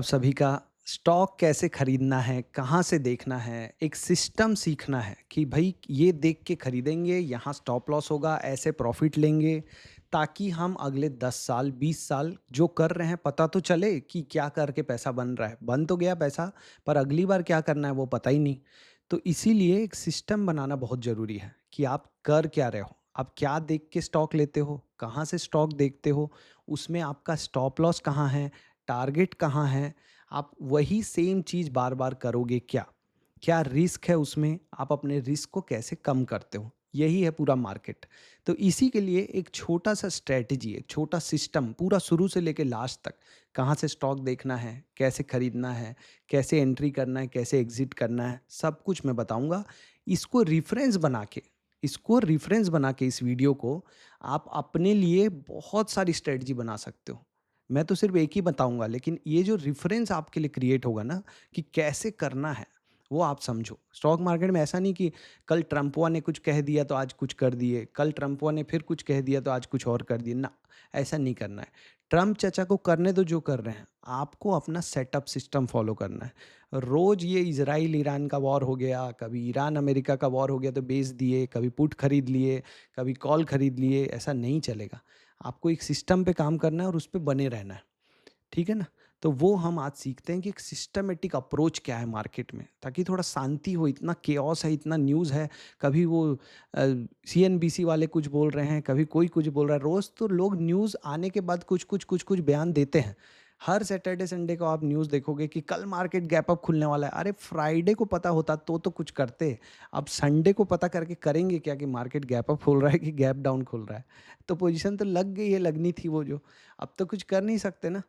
आप सभी का स्टॉक कैसे खरीदना है, कहाँ से देखना है, एक सिस्टम सीखना है कि भाई ये देख के खरीदेंगे, यहाँ स्टॉप लॉस होगा, ऐसे प्रॉफिट लेंगे, ताकि हम अगले 10 साल, 20 साल जो कर रहे हैं पता तो चले कि क्या करके पैसा बन रहा है। बन तो गया पैसा, पर अगली बार क्या करना है वो पता ही नहीं। तो इसीलिए एक सिस्टम बनाना बहुत ज़रूरी है कि आप कर क्या रहे हो, आप क्या देख के स्टॉक लेते हो, कहाँ से स्टॉक देखते हो, उसमें आपका स्टॉप लॉस कहाँ है, टारगेट कहाँ है, आप वही सेम चीज़ बार-बार करोगे क्या? क्या रिस्क है उसमें? आप अपने रिस्क को कैसे कम करते हो? यही है पूरा मार्केट। तो इसी के लिए एक छोटा-सा स्ट्रैटेजी, एक छोटा सिस्टम पूरा शुरू से लेके लास्ट तक, कहाँ से स्टॉक देखना है, कैसे खरीदना है, कैसे एंट्री करना है, कैसे एग्ज़िट करना है, सब कुछ मैं बताऊँगा। इसको रेफ़रेंस बना के इस वीडियो को आप अपने लिए बहुत सारी स्ट्रैटेजी बना सकते हो। मैं तो सिर्फ एक ही बताऊँगा, लेकिन ये जो रेफ़रेंस आपके लिए क्रिएट होगा ना कि कैसे करना है, वो आप समझो। स्टॉक मार्केट में ऐसा नहीं कि कल ट्रम्पवा ने कुछ कह दिया तो आज कुछ कर दिए, कल ट्रम्पवा ने फिर कुछ कह दिया तो आज कुछ और कर दिए, ना, ऐसा नहीं करना है। ट्रम्प चाचा को करने दो जो कर रहे हैं, आपको अपना सेटअप सिस्टम फ़ॉलो करना है। रोज़ ये इज़राइल-ईरान का वॉर हो गया, कभी ईरान-अमेरिका का वॉर हो गया तो बेच दिए, कभी पुट खरीद लिए, कभी कॉल खरीद लिए, ऐसा नहीं चलेगा। आपको एक सिस्टम पे काम करना है और उस पे बने रहना है। ठीक है ना? तो वो हम आज सीखते हैं कि एक सिस्टमैटिक अप्रोच क्या है मार्केट में, ताकि थोड़ा शांति हो। इतना केओस है, इतना न्यूज़ है, कभी वो सीएनबीसी वाले कुछ बोल रहे हैं, कभी कोई कुछ बोल रहा है। रोज़ तो लोग न्यूज़ आने के बाद कुछ बयान देते हैं। हर सैटरडे संडे को आप न्यूज़ देखोगे कि कल मार्केट गैप अप खुलने वाला है। अरे फ्राइडे को पता होता तो कुछ करते। अब संडे को पता करके करेंगे क्या कि मार्केट गैप अप खुल रहा है कि गैप डाउन खुल रहा है? तो पोजीशन तो लग गई है, लगनी थी वो जो। अब तो कुछ कर नहीं सकते ना।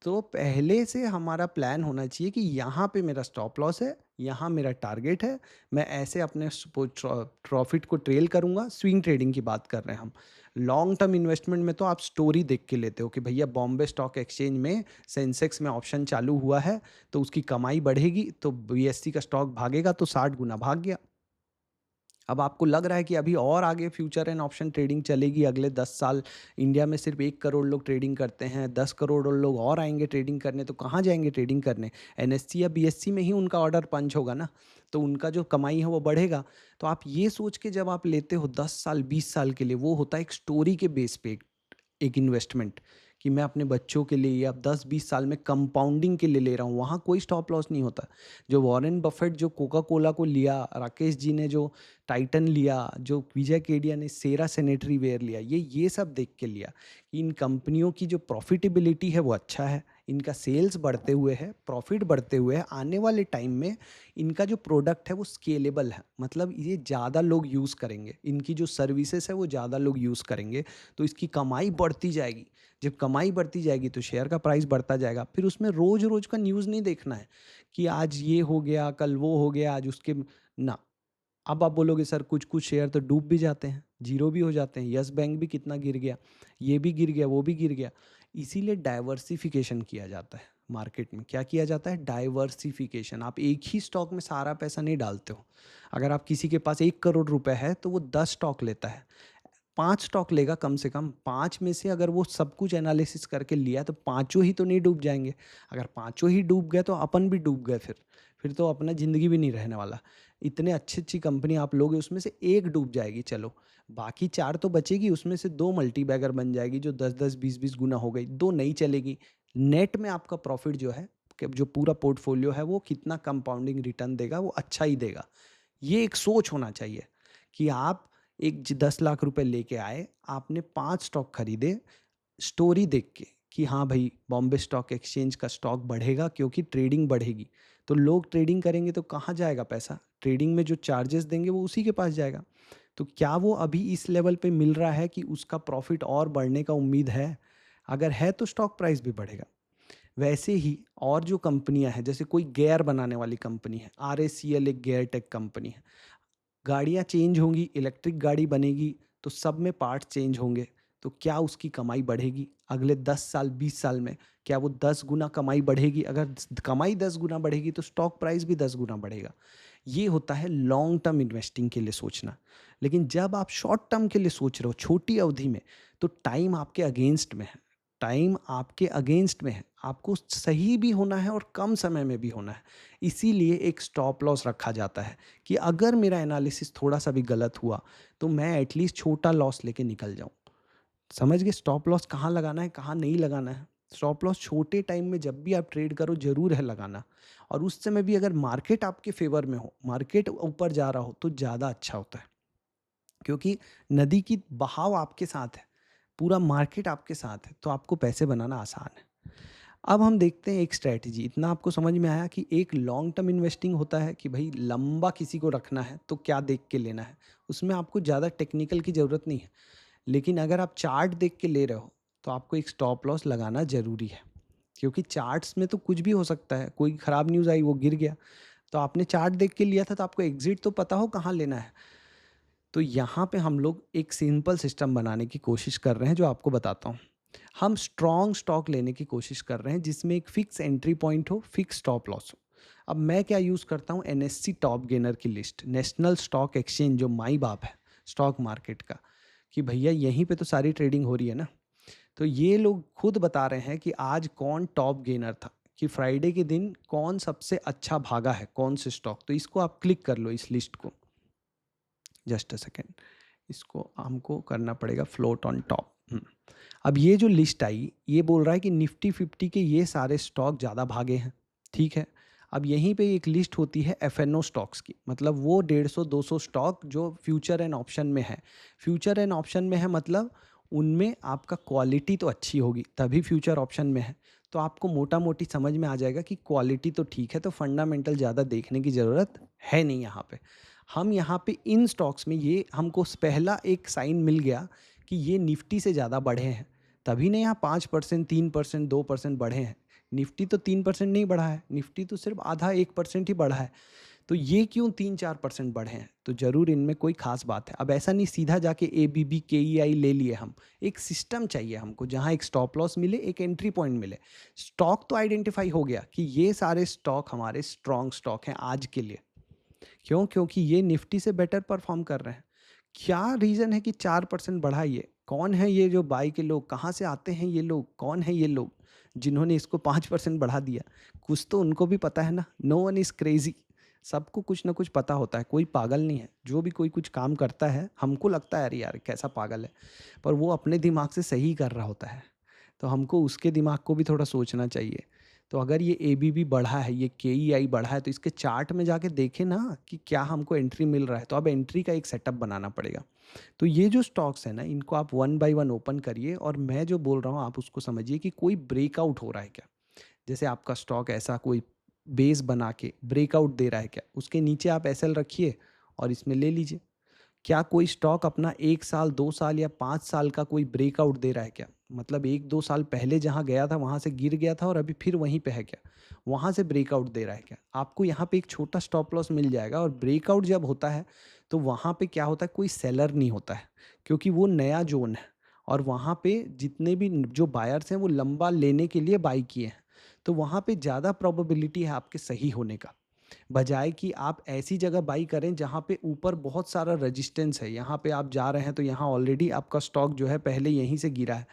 तो पहले से हमारा प्लान होना चाहिए कि यहाँ पे मेरा स्टॉप लॉस है, यहाँ मेरा टारगेट है, मैं ऐसे अपने प्रॉफिट को ट्रेल करूँगा। स्विंग ट्रेडिंग की बात कर रहे हैं हम। लॉन्ग टर्म इन्वेस्टमेंट में तो आप स्टोरी देख के लेते हो कि भैया बॉम्बे स्टॉक एक्सचेंज में सेंसेक्स में ऑप्शन चालू हुआ है, तो उसकी कमाई बढ़ेगी, तो बीएससी का स्टॉक भागेगा, तो 60 गुना भाग गया। अब आपको लग रहा है कि अभी और आगे फ्यूचर एंड ऑप्शन ट्रेडिंग चलेगी अगले 10 साल। इंडिया में सिर्फ 1 करोड़ लोग ट्रेडिंग करते हैं, 10 करोड़ और लोग और आएँगे ट्रेडिंग करने, तो कहाँ जाएँगे ट्रेडिंग करने? एनएससी या बीएससी में ही उनका ऑर्डर पंच होगा ना, तो उनका जो कमाई है वो बढ़ेगा। तो आप ये सोच के जब आप लेते हो 10 साल, 20 साल के लिए, वो होता है एक स्टोरी के बेस पे एक इन्वेस्टमेंट, कि मैं अपने बच्चों के लिए या 10-20 साल में कंपाउंडिंग के लिए ले रहा हूँ, वहाँ कोई स्टॉप लॉस नहीं होता। जो वॉरेन बफेट जो कोका कोला को लिया, राकेश जी ने जो टाइटन लिया, जो विजय केडिया ने सेरा सैनिटरी वेयर लिया, ये सब देख के लिया कि इन कंपनियों की जो प्रॉफिटेबिलिटी है वो अच्छा है, इनका सेल्स बढ़ते हुए है, प्रॉफिट बढ़ते हुए है, आने वाले टाइम में इनका जो प्रोडक्ट है वो स्केलेबल है, मतलब ये ज़्यादा लोग यूज़ करेंगे, इनकी जो सर्विसेज है वो ज़्यादा लोग यूज़ करेंगे, तो इसकी कमाई बढ़ती जाएगी। जब कमाई बढ़ती जाएगी तो शेयर का प्राइस बढ़ता जाएगा। फिर उसमें रोज़-रोज़ का न्यूज़ नहीं देखना है कि आज ये हो गया, कल वो हो गया, आज उसके ना। अब आप बोलोगे सर कुछ-कुछ शेयर तो डूब भी जाते हैं, ज़ीरो भी हो जाते हैं। यस बैंक भी कितना गिर गया, ये भी गिर गया, वो भी गिर गया। इसीलिए डाइवर्सिफ़िकेशन किया जाता है मार्केट में। क्या किया जाता है? डाइवर्सिफ़िकेशन। आप एक ही स्टॉक में सारा पैसा नहीं डालते हो। अगर आप किसी के पास 1 करोड़ रुपए है तो वो 10 स्टॉक लेता है। 5 स्टॉक लेगा कम से कम, 5 में से अगर वो सब कुछ एनालिसिस करके लिया तो पाँचों ही तो नहीं डूब जाएँगे। अगर पाँचों ही डूब गए तो अपन भी डूब गए फिर। फिर तो अपना ज़िंदगी भी नहीं रहने वाला। इतने अच्छी-अच्छी कंपनी आप लोगे, उसमें से 1 डूब जाएगी चलो, बाकी 4 तो बचेगी, उसमें से 2 मल्टीबैगर बन जाएगी जो 10-10, 20-20 गुना हो गई, 2 नहीं चलेगी। नेट में आपका प्रॉफ़िट जो है, कि जो पूरा पोर्टफ़ोलियो है वो कितना कंपाउंडिंग रिटर्न देगा, वो अच्छा ही देगा। ये एक सोच होना चाहिए कि आप एक 10 लाख रुपए लेके आए, आपने 5 स्टॉक खरीदे स्टोरी देख के कि हाँ भाई बॉम्बे स्टॉक एक्सचेंज का स्टॉक बढ़ेगा क्योंकि ट्रेडिंग बढ़ेगी। तो लोग ट्रेडिंग करेंगे तो कहाँ जाएगा पैसा? ट्रेडिंग में जो चार्जेस देंगे वो उसी के पास जाएगा। तो क्या वो अभी इस लेवल पे मिल रहा है कि उसका प्रॉफ़िट और बढ़ने का उम्मीद है? अगर है तो स्टॉक प्राइस भी बढ़ेगा। वैसे ही और जो कंपनियाँ हैं, जैसे कोई गियर बनाने वाली कंपनी है, आरएसीएल एक गियर टेक कंपनी है। गाड़ियाँ चेंज होंगी, इलेक्ट्रिक गाड़ी बनेगी, तो सब में पार्ट्स चेंज होंगे, तो क्या उसकी कमाई बढ़ेगी? अगले 10 साल, 20 साल में क्या वो 10 गुना कमाई बढ़ेगी? अगर कमाई 10 गुना बढ़ेगी तो स्टॉक प्राइस भी 10 गुना बढ़ेगा। ये होता है लॉन्ग टर्म इन्वेस्टिंग के लिए सोचना। लेकिन जब आप शॉर्ट टर्म के लिए सोच रहे हो, छोटी अवधि में, तो टाइम आपके अगेंस्ट में है। टाइम आपके अगेंस्ट में है, आपको सही भी होना है और कम समय में भी होना है। इसीलिए एक स्टॉप लॉस रखा जाता है कि अगर मेरा एनालिसिस थोड़ा-सा भी गलत हुआ, तो मैं एटलीस्ट छोटा लॉस लेके निकल जाऊँ। समझ गए स्टॉप लॉस कहाँ लगाना है, कहाँ नहीं लगाना है? स्टॉप लॉस छोटे टाइम में जब भी आप ट्रेड करो ज़रूर है लगाना, और उस समय भी अगर मार्केट आपके फ़ेवर में हो, मार्केट ऊपर जा रहा हो तो ज़्यादा अच्छा होता है। क्योंकि नदी की बहाव आपके साथ है, पूरा मार्केट आपके साथ है, तो आपको पैसे बनाना आसान है। अब हम देखते हैं एक स्ट्रैटेजी, इतना आपको समझ में आया कि एक लॉन्ग टर्म इन्वेस्टिंग होता है कि भाई लंबा किसी को रखना है तो क्या देख के लेना है, उसमें आपको ज़्यादा टेक्निकल की ज़रूरत नहीं है। लेकिन अगर आप चार्ट देख के ले रहे हो तो आपको एक स्टॉप लॉस लगाना ज़रूरी है, क्योंकि चार्ट्स में तो कुछ भी हो सकता है, कोई ख़राब न्यूज़ आई वो गिर गया, तो आपने चार्ट देख के लिया था तो आपको एग्जिट तो पता हो कहाँ लेना है। तो यहाँ पे हम लोग एक सिंपल सिस्टम बनाने की कोशिश कर रहे हैं जो आपको बताता हूँ। हम स्ट्रॉन्ग स्टॉक लेने की कोशिश कर रहे हैं जिसमें एक फिक्स एंट्री पॉइंट हो, फिक्स स्टॉप लॉस हो। अब मैं क्या यूज़ करता हूँ, एनएससी टॉप गेनर की लिस्ट, नेशनल स्टॉक एक्सचेंज जो माई बाप है स्टॉक मार्केट का, कि भैया यहीं पे तो सारी ट्रेडिंग हो रही है ना। तो ये लोग खुद बता रहे हैं कि आज कौन टॉप गेनर था, कि फ्राइडे के दिन कौन सबसे अच्छा भागा है, कौन से स्टॉक। तो इसको आप क्लिक कर लो इस लिस्ट को, जस्ट अ सेकेंड, इसको हमको करना पड़ेगा फ्लोट ऑन टॉप। अब ये जो लिस्ट आई ये बोल रहा है कि निफ्टी 50 के ये सारे स्टॉक ज़्यादा भागे हैं, ठीक है। अब यहीं पे एक लिस्ट होती है एफएनओ स्टॉक्स की, मतलब वो 150-200 स्टॉक जो फ्यूचर एंड ऑप्शन में है। फ्यूचर एंड ऑप्शन में है मतलब उनमें आपका क्वालिटी तो अच्छी होगी तभी फ्यूचर ऑप्शन में है। तो आपको मोटा मोटी समझ में आ जाएगा कि क्वालिटी तो ठीक है, तो फंडामेंटल ज़्यादा देखने की ज़रूरत है नहीं यहाँ पे। हम यहाँ पे इन स्टॉक्स में ये हमको पहला एक साइन मिल गया कि ये निफ्टी से ज़्यादा बढ़े हैं, तभी ना यहाँ 5%, 3%, 2% बढ़े हैं। निफ्टी तो 3% नहीं बढ़ा है, निफ्टी तो सिर्फ आधा 1% ही बढ़ा है। तो ये क्यों 3-4% बढ़े हैं, तो ज़रूर इनमें कोई खास बात है। अब ऐसा नहीं सीधा जाके ए बी बी के ई आई ले लिए हम, एक सिस्टम चाहिए हमको जहाँ एक स्टॉप लॉस मिले, एक एंट्री पॉइंट मिले। स्टॉक तो आइडेंटिफाई हो गया कि ये सारे स्टॉक हमारे स्ट्रॉन्ग स्टॉक हैं आज के लिए। क्यों? क्योंकि ये निफ्टी से बेटर परफॉर्म कर रहे हैं। क्या रीज़न है कि 4% बढ़ा ये? कौन है ये जो बाई के लोग? कहाँ से आते हैं ये लोग? कौन है ये लोग जिन्होंने इसको 5% बढ़ा दिया? कुछ तो उनको भी पता है ना। No one is crazy. सबको कुछ ना कुछ पता होता है, कोई पागल नहीं है। जो भी कोई कुछ काम करता है, हमको लगता है अरे यार कैसा पागल है, पर वो अपने दिमाग से सही कर रहा होता है। तो हमको उसके दिमाग को भी थोड़ा सोचना चाहिए। तो अगर ये एबीबी बढ़ा है, ये केईआई बढ़ा है, तो इसके चार्ट में जाके देखें ना कि क्या हमको एंट्री मिल रहा है। तो अब एंट्री का एक सेटअप बनाना पड़ेगा। तो ये जो स्टॉक्स हैं ना, इनको आप वन बाय वन ओपन करिए और मैं जो बोल रहा हूँ आप उसको समझिए कि कोई ब्रेकआउट हो रहा है क्या। जैसे आपका स्टॉक ऐसा कोई बेस बना के ब्रेकआउट दे रहा है क्या, उसके नीचे आप एसएल रखिए और इसमें ले लीजिए। क्या कोई स्टॉक अपना 1 साल, 2 साल या 5 साल का कोई ब्रेकआउट दे रहा है क्या? मतलब 1-2 साल पहले जहाँ गया था वहाँ से गिर गया था और अभी फिर वहीं पे है क्या? वहाँ से ब्रेकआउट दे रहा है क्या? आपको यहाँ पे एक छोटा स्टॉप लॉस मिल जाएगा। और ब्रेकआउट जब होता है तो वहाँ पे क्या होता है, कोई सेलर नहीं होता है, क्योंकि वो नया ज़ोन है और वहाँ पे जितने भी जो बायर्स हैं वो लंबा लेने के लिए बाय किए हैं। तो वहाँ पे ज़्यादा प्रोबेबिलिटी है आपके सही होने का। बजाय कि आप ऐसी जगह बाई करें जहाँ पे ऊपर बहुत सारा रेजिस्टेंस है, यहाँ पे आप जा रहे हैं तो यहाँ ऑलरेडी आपका स्टॉक जो है पहले यहीं से गिरा है।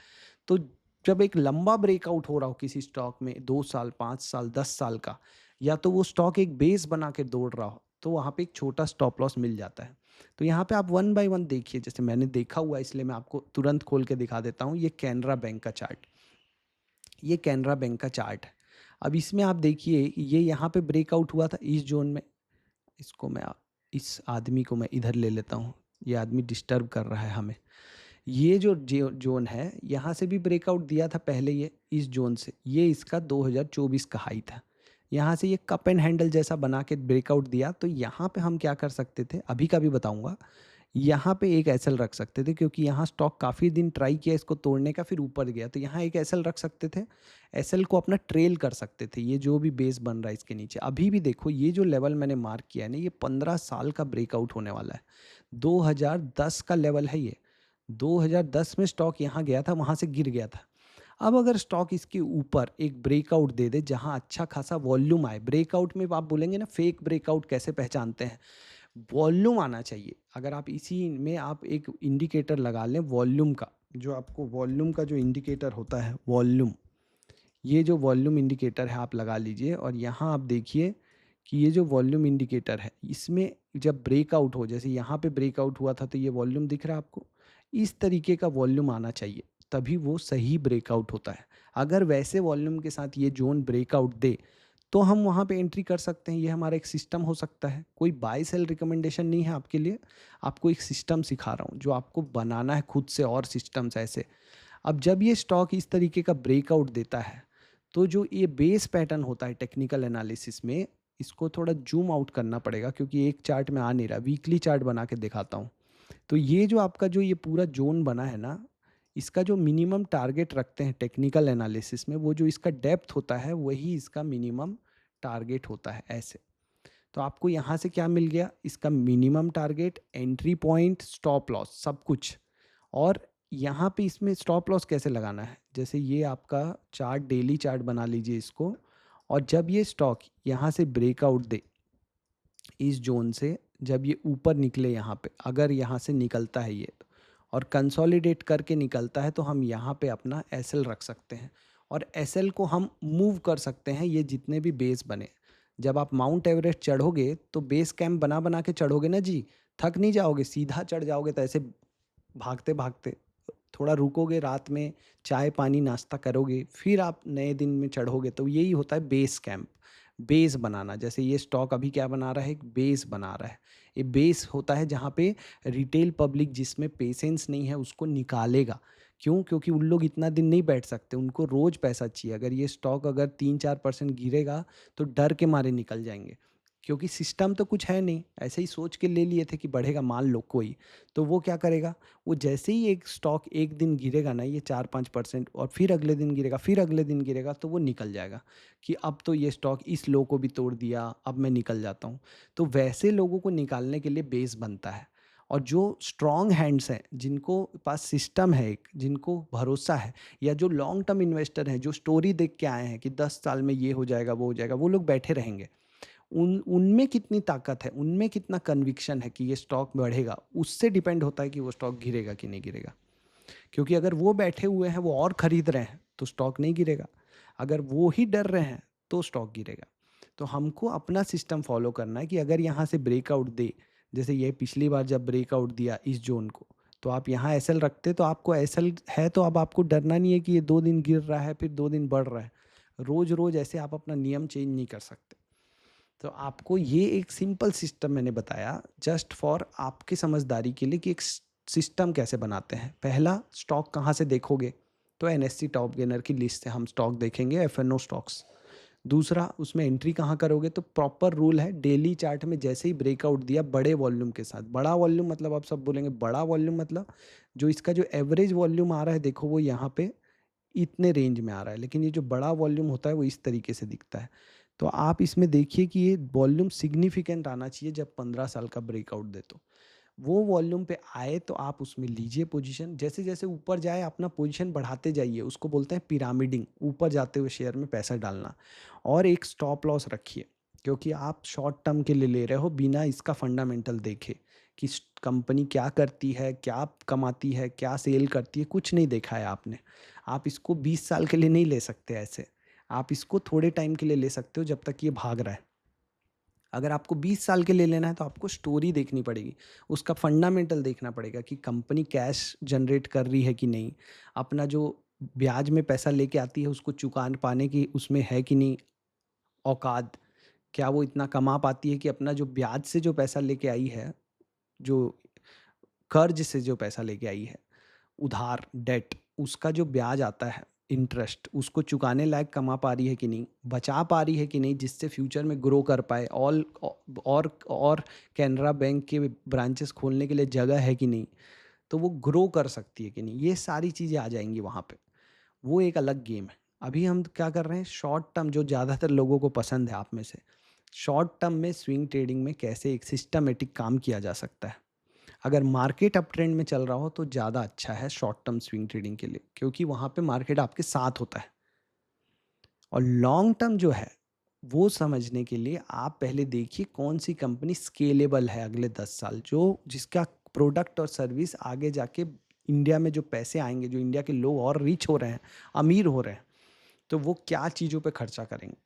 तो जब एक लंबा ब्रेकआउट हो रहा हो किसी स्टॉक में 2 साल, 5 साल, 10 साल का, या तो वो स्टॉक एक बेस बना के दौड़ रहा हो, तो वहाँ पे एक छोटा स्टॉप लॉस मिल जाता है। तो यहाँ पे आप वन बाय वन देखिए, जैसे मैंने देखा हुआ है इसलिए मैं आपको तुरंत खोल के दिखा देता हूँ। ये कैनरा बैंक का चार्ट, ये कैनरा बैंक का चार्ट है। अब इसमें आप देखिए ये यहाँ पे ब्रेकआउट हुआ था इस जोन में। इसको मैं इस आदमी को मैं इधर ले लेता हूँ, ये आदमी डिस्टर्ब कर रहा है हमें। ये जो जोन है यहाँ से भी ब्रेकआउट दिया था पहले, ये इस जोन से, ये इसका 2024 का हाई था। यहाँ से ये कप एंड हैंडल जैसा बना के ब्रेकआउट दिया, तो यहाँ पे हम क्या कर सकते थे अभी का भी बताऊँगा। यहाँ पे एक एसएल रख सकते थे क्योंकि यहाँ स्टॉक काफ़ी दिन ट्राई किया इसको तोड़ने का, फिर ऊपर गया, तो यहाँ एक एसएल रख सकते थे। एसएल को अपना ट्रेल कर सकते थे, ये जो भी बेस बन रहा है इसके नीचे। अभी भी देखो ये जो लेवल मैंने मार्क किया है ना, ये 15 साल का ब्रेकआउट होने वाला है। 2010 का लेवल है ये। 2010 में स्टॉक यहाँ गया था, वहाँ से गिर गया था। अब अगर स्टॉक इसके ऊपर एक ब्रेकआउट दे दे जहाँ अच्छा खासा वॉल्यूम आए, ब्रेकआउट में आप बोलेंगे ना फेक ब्रेकआउट कैसे पहचानते हैं, वॉल्यूम आना चाहिए। अगर आप इसी में आप एक इंडिकेटर लगा लें वॉल्यूम का, जो आपको वॉल्यूम का जो इंडिकेटर होता है, वॉल्यूम, ये जो वॉल्यूम इंडिकेटर है आप लगा लीजिए और यहाँ आप देखिए कि ये जो वॉल्यूम इंडिकेटर है इसमें जब ब्रेकआउट हो, जैसे यहाँ पे ब्रेकआउट हुआ था तो ये वॉल्यूम दिख रहा है आपको, इस तरीके का वॉल्यूम आना चाहिए, तभी वो सही ब्रेकआउट होता है। अगर वैसे वॉल्यूम के साथ ये जोन ब्रेकआउट दे तो हम वहाँ पे एंट्री कर सकते हैं। ये हमारा एक सिस्टम हो सकता है, कोई बाय सेल रिकमेंडेशन नहीं है आपके लिए, आपको एक सिस्टम सिखा रहा हूँ जो आपको बनाना है खुद से और सिस्टम्स ऐसे। अब जब ये स्टॉक इस तरीके का ब्रेकआउट देता है तो जो ये बेस पैटर्न होता है टेक्निकल एनालिसिस में, इसको थोड़ा जूम आउट करना पड़ेगा क्योंकि एक चार्ट में आ नहीं रहा, वीकली चार्ट बना के दिखाता हूँ। तो ये जो आपका जो ये पूरा जोन बना है ना, इसका जो मिनिमम टारगेट रखते हैं टेक्निकल एनालिसिस में, वो जो इसका डेप्थ होता है वही इसका मिनिमम टारगेट होता है ऐसे। तो आपको यहाँ से क्या मिल गया, इसका minimum target, entry point, stop loss, सब कुछ। और यहाँ पे इसमें स्टॉप लॉस कैसे लगाना है, जैसे ये आपका चार्ट, डेली चार्ट बना लीजिए इसको, और जब ये स्टॉक यहाँ से ब्रेकआउट दे इस जोन से, जब ये ऊपर निकले यहाँ पे, अगर यहाँ से निकलता है ये और कंसोलिडेट करके निकलता है तो हम यहाँ पे अपना एसएल रख सकते हैं और एसएल को हम मूव कर सकते हैं, ये जितने भी बेस बने। जब आप माउंट एवरेस्ट चढ़ोगे तो बेस कैंप बना बना के चढ़ोगे ना जी, थक नहीं जाओगे, सीधा चढ़ जाओगे तो ऐसे भागते भागते, थोड़ा रुकोगे रात में, चाय पानी नाश्ता करोगे, फिर आप नए दिन में चढ़ोगे। तो यही होता है बेस कैंप, बेस बनाना। जैसे ये स्टॉक अभी क्या बना रहा है, एक बेस बना रहा है। ये बेस होता है जहाँ पे रिटेल पब्लिक जिसमें पेशेंस नहीं है उसको निकालेगा। क्यों? क्योंकि उन लोग इतना दिन नहीं बैठ सकते, उनको रोज़ पैसा चाहिए। अगर ये स्टॉक अगर 3-4% गिरेगा तो डर के मारे निकल जाएंगे, क्योंकि सिस्टम तो कुछ है नहीं, ऐसे ही सोच के ले लिए थे कि बढ़ेगा, मान लो कोई, तो वो क्या करेगा, वो जैसे ही एक स्टॉक एक दिन गिरेगा ना ये 4-5% और फिर अगले दिन गिरेगा, फिर अगले दिन गिरेगा, तो वो निकल जाएगा कि अब तो ये स्टॉक इस लो को भी तोड़ दिया, अब मैं निकल जाता हूँ। तो वैसे लोगों को निकालने के लिए बेस बनता है। और जो स्ट्रॉन्ग हैंड्स हैं, जिनको पास सिस्टम है एक, जिनको भरोसा है, या जो लॉन्ग टर्म इन्वेस्टर हैं, जो स्टोरी देख के आए हैं कि 10 साल में ये हो जाएगा वो हो जाएगा, वो लोग बैठे रहेंगे। उनमें कितनी ताकत है, उनमें कितना कन्विक्शन है कि ये स्टॉक बढ़ेगा, उससे डिपेंड होता है कि वो स्टॉक गिरेगा कि नहीं गिरेगा। क्योंकि अगर वो बैठे हुए हैं, वो और खरीद रहे हैं तो स्टॉक नहीं गिरेगा, अगर वो ही डर रहे हैं तो स्टॉक गिरेगा। तो हमको अपना सिस्टम फॉलो करना है कि अगर यहाँ से ब्रेकआउट दे, जैसे ये पिछली बार जब ब्रेकआउट दिया इस जोन को, तो आप यहाँ एसएल रखते, तो आपको एसएल है तो अब आपको डरना नहीं है कि ये 2 दिन गिर रहा है फिर 2 दिन बढ़ रहा है। रोज़ रोज़ ऐसे आप अपना नियम चेंज नहीं कर सकते। तो आपको ये एक सिंपल सिस्टम मैंने बताया जस्ट फॉर आपकी समझदारी के लिए कि एक सिस्टम कैसे बनाते हैं। पहला, स्टॉक कहाँ से देखोगे, तो एनएससी टॉप गेनर की लिस्ट से हम स्टॉक देखेंगे, एफएनओ स्टॉक्स। दूसरा, उसमें एंट्री कहाँ करोगे, तो प्रॉपर रूल है, डेली चार्ट में जैसे ही ब्रेकआउट दिया बड़े वॉल्यूम के साथ, बड़ा वॉल्यूम मतलब आप सब बोलेंगे बड़ा वॉल्यूम मतलब जो इसका जो एवरेज वॉल्यूम आ रहा है, देखो वो यहाँ पे इतने रेंज में आ रहा है, लेकिन ये जो बड़ा वॉल्यूम होता है वो इस तरीके से दिखता है। तो आप इसमें देखिए कि ये वॉल्यूम सिग्निफिकेंट आना चाहिए, जब 15 साल का ब्रेकआउट दे तो वो वॉल्यूम पे आए तो आप उसमें लीजिए पोजीशन। जैसे जैसे ऊपर जाए अपना पोजीशन बढ़ाते जाइए, उसको बोलते हैं पिरामिडिंग, ऊपर जाते हुए शेयर में पैसा डालना। और एक स्टॉप लॉस रखिए, क्योंकि आप शॉर्ट टर्म के लिए ले रहे हो बिना इसका फंडामेंटल देखे कि कंपनी क्या करती है, क्या कमाती है, क्या सेल करती है, कुछ नहीं देखा है आपने। आप इसको 20 साल के लिए नहीं ले सकते ऐसे, आप इसको थोड़े टाइम के लिए ले सकते हो जब तक ये भाग रहा है। अगर आपको 20 साल के लिए लेना है तो आपको स्टोरी देखनी पड़ेगी, उसका फंडामेंटल देखना पड़ेगा कि कंपनी कैश जनरेट कर रही है कि नहीं, अपना जो ब्याज में पैसा लेके आती है उसको चुका पाने की उसमें है कि नहीं औकात, क्या वो इतना कमा पाती है कि अपना जो ब्याज से जो पैसा लेके आई है, जो कर्ज से जो पैसा लेके आई है, उधार डेट, उसका जो ब्याज आता है इंटरेस्ट, उसको चुकाने लायक कमा पा रही है कि नहीं, बचा पा रही है कि नहीं, जिससे फ्यूचर में ग्रो कर पाए। और कैनरा बैंक के ब्रांचेस खोलने के लिए जगह है कि नहीं, तो वो ग्रो कर सकती है कि नहीं, ये सारी चीज़ें आ जाएंगी वहाँ पे। वो एक अलग गेम है। अभी हम क्या कर रहे हैं, शॉर्ट टर्म, जो ज़्यादातर लोगों को पसंद है आप में से, शॉर्ट टर्म में स्विंग ट्रेडिंग में कैसे एक सिस्टमेटिक काम किया जा सकता है। अगर मार्केट अप ट्रेंड में चल रहा हो तो ज़्यादा अच्छा है शॉर्ट टर्म स्विंग ट्रेडिंग के लिए, क्योंकि वहाँ पे मार्केट आपके साथ होता है। और लॉन्ग टर्म जो है वो समझने के लिए आप पहले देखिए कौन सी कंपनी स्केलेबल है अगले 10 साल, जो जिसका प्रोडक्ट और सर्विस आगे जाके इंडिया में जो पैसे आएँगे, जो इंडिया के लोग और रिच हो रहे हैं, अमीर हो रहे हैं, तो वो क्या चीज़ों पे खर्चा करेंगे?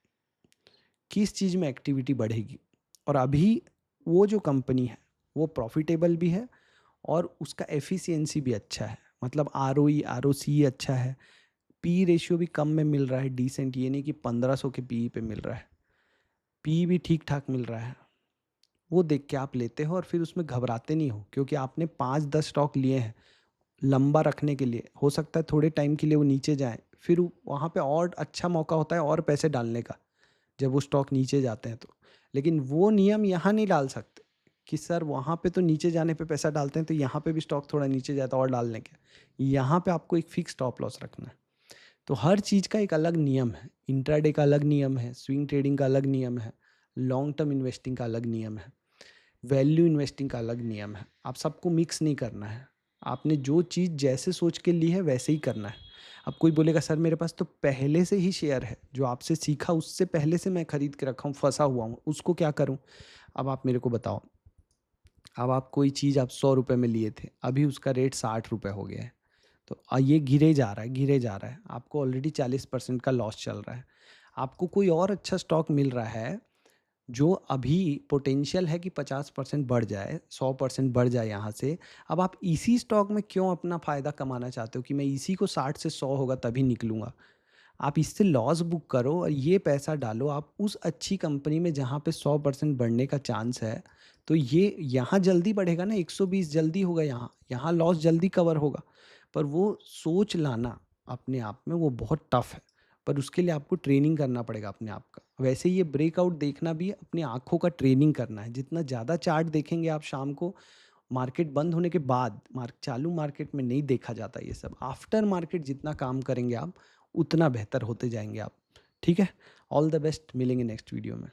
किस चीज़ में एक्टिविटी बढ़ेगी? और अभी वो जो कंपनी है, वो प्रॉफ़िटेबल भी है और उसका एफिशिएंसी भी अच्छा है। मतलब आरओई, आरओसी अच्छा है। पी रेशियो भी कम में मिल रहा है डिसेंट, ये नहीं कि 1500 के पीई पे मिल रहा है। पीई भी ठीक-ठाक मिल रहा है। वो देख के आप लेते हो और फिर उसमें घबराते नहीं हो, क्योंकि आपने 5-10 स्टॉक लिए हैं लंबा रखने के लिए। हो सकता है थोड़े टाइम के लिए वो नीचे जाएँ, फिर वहाँ पे और अच्छा मौका होता है और पैसे डालने का, जब वो स्टॉक नीचे जाते हैं तो। लेकिन वो नियम यहाँ नहीं डाल सकते कि सर वहाँ पे तो नीचे जाने पे पैसा डालते हैं, तो यहाँ पे भी स्टॉक थोड़ा नीचे जाता है और डालने का। यहाँ पे आपको एक फिक्स स्टॉप लॉस रखना है। तो हर चीज़ का एक अलग नियम है। इंट्राडे का अलग नियम है, स्विंग ट्रेडिंग का अलग नियम है, लॉन्ग टर्म इन्वेस्टिंग का अलग नियम है, वैल्यू इन्वेस्टिंग का अलग नियम है। आप सबको मिक्स नहीं करना है। आपने जो चीज़ जैसे सोच के ली है वैसे ही करना है। अब कोई बोलेगा सर मेरे पास तो पहले से ही शेयर है, जो आपसे सीखा उससे पहले से मैं खरीद के रखा हूँ, फँसा हुआ हूँ, उसको क्या करूँ? अब आप मेरे को बताओ, अब आप कोई चीज़ आप ₹100 में लिए थे, अभी उसका रेट ₹60 हो गया है। तो ये गिरे जा रहा है, गिरे जा रहा है। आपको ऑलरेडी 40% का लॉस चल रहा है। आपको कोई और अच्छा स्टॉक मिल रहा है, जो अभी पोटेंशियल है कि 50% बढ़ जाए, 100% बढ़ जाए यहाँ से। अब आप इसी स्टॉक में क्यों अपना फ़ायदा कमाना चाहते हो कि मैं इसी को 60 से 100 होगा तभी निकलूँगा। आप इससे लॉस बुक करो और ये पैसा डालो आप उस अच्छी कंपनी में जहाँ पे 100% बढ़ने का चांस है। तो ये यहाँ जल्दी बढ़ेगा ना, 120 जल्दी होगा यहाँ, यहाँ लॉस जल्दी कवर होगा। पर वो सोच लाना अपने आप में वो बहुत टफ है। पर उसके लिए आपको ट्रेनिंग करना पड़ेगा अपने आप का। वैसे ही ये ब्रेकआउट देखना भी अपनी आँखों का ट्रेनिंग करना है। जितना ज़्यादा चार्ट देखेंगे आप शाम को, मार्केट बंद होने के बाद, चालू मार्केट में नहीं देखा जाता ये सब। आफ्टर मार्केट जितना काम करेंगे आप, उतना बेहतर होते जाएँगे आप। ठीक है? ऑल द बेस्ट, मिलेंगे नेक्स्ट वीडियो में।